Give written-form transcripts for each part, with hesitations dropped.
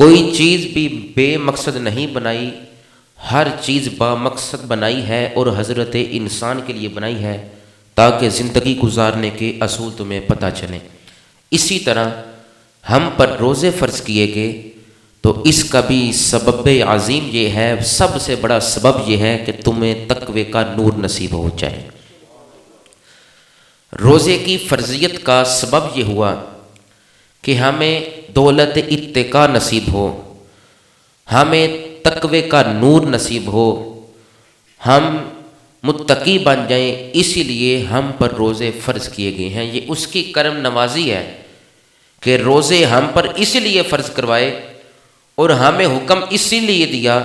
کوئی چیز بھی بے مقصد نہیں بنائی، ہر چیز با مقصد بنائی ہے، اور حضرت انسان کے لیے بنائی ہے تاکہ زندگی گزارنے کے اصول تمہیں پتہ چلیں۔ اسی طرح ہم پر روزے فرض کیے گئے تو اس کا بھی سبب عظیم یہ ہے، سب سے بڑا سبب یہ ہے کہ تمہیں تقوی کا نور نصیب ہو جائے۔ روزے کی فرضیت کا سبب یہ ہوا کہ ہمیں دولت اتقا نصیب ہو، ہمیں تقوی کا نور نصیب ہو، ہم متقی بن جائیں، اسی لیے ہم پر روزے فرض کیے گئے ہیں۔ یہ اس کی کرم نوازی ہے کہ روزے ہم پر اس لیے فرض کروائے اور ہمیں حکم اسی لیے دیا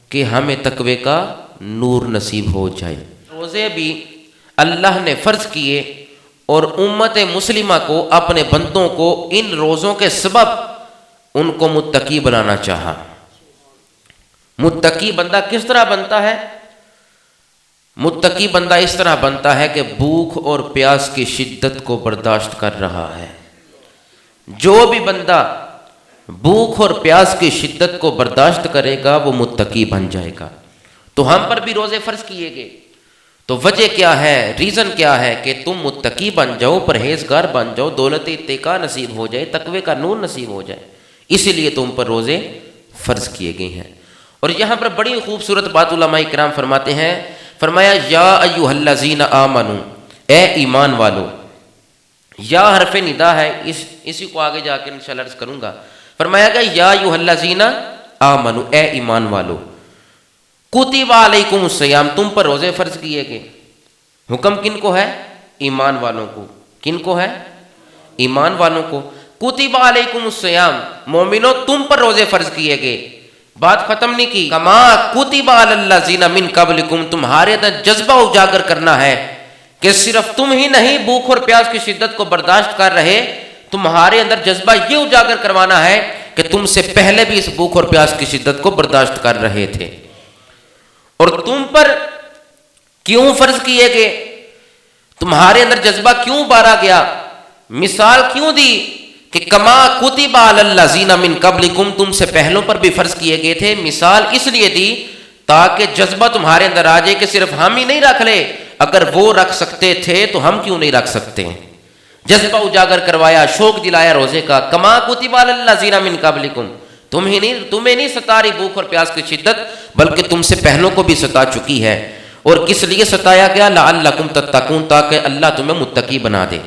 کہ ہمیں تقوی کا نور نصیب ہو جائے۔ روزے بھی اللہ نے فرض کیے اور امت مسلمہ کو، اپنے بندوں کو ان روزوں کے سبب ان کو متقی بنانا چاہا۔ متقی بندہ کس طرح بنتا ہے؟ متقی بندہ اس طرح بنتا ہے کہ بھوک اور پیاس کی شدت کو برداشت کر رہا ہے۔ جو بھی بندہ بھوک اور پیاس کی شدت کو برداشت کرے گا وہ متقی بن جائے گا۔ تو ہم پر بھی روزے فرض کیے گئے، تو وجہ کیا ہے، ریزن کیا ہے کہ تم متقی بن جاؤ، پرہیزگار بن جاؤ، دولت اتقا نصیب ہو جائے، تقوی کا نور نصیب ہو جائے، اسی لیے تم پر روزے فرض کیے گئے ہیں۔ اور یہاں پر بڑی خوبصورت بات علماء کرام فرماتے ہیں، فرمایا یا ایھا الذین آمنو، اے ایمان والو۔ یا حرف ندا ہے، اسی کو آگے جا کے انشاءاللہ عرض کروں گا۔ فرمایا گیا یا ایھا الذین آمنو، اے ایمان والو، کتب علیکم الصیام، تم پر روزے فرض کیے گئے۔ حکم کن کو ہے؟ ایمان والوں کو۔ کن کو ہے؟ ایمان والوں کو۔ کتب علیکم الصیام، مومنو تم پر روزے فرض کیے گئے۔ بات ختم نہیں کی، کما کتب علی الذین من قبلکم، تمہارے اندر جذبہ اجاگر کرنا ہے کہ صرف تم ہی نہیں بھوک اور پیاس کی شدت کو برداشت کر رہے، تمہارے اندر جذبہ یہ اجاگر کروانا ہے کہ تم سے پہلے بھی اس بھوک اور پیاس کی شدت کو برداشت کر رہے تھے۔ اور تم پر کیوں فرض کیے گئے؟ تمہارے اندر جذبہ کیوں بارا گیا؟ مثال کیوں دی کہ کما کتب علی الذین من قبلکم، تم سے پہلوں پر بھی فرض کیے گئے تھے۔ مثال اس لیے دی تاکہ جذبہ تمہارے اندر آ جائے کہ صرف ہم ہی نہیں رکھ لے، اگر وہ رکھ سکتے تھے تو ہم کیوں نہیں رکھ سکتے۔ جذبہ اجاگر کروایا، شوق دلایا روزے کا۔ کما کتب علی الذین من قبلکم، تمہیں نہیں ستا رہی بھوک اور پیاس کی شدت، بلکہ تم سے پہلوں کو بھی ستا چکی ہے۔ اور کس لیے ستایا گیا؟ لعلکم تتقون، تاکہ اللہ تمہیں متقی بنا دے۔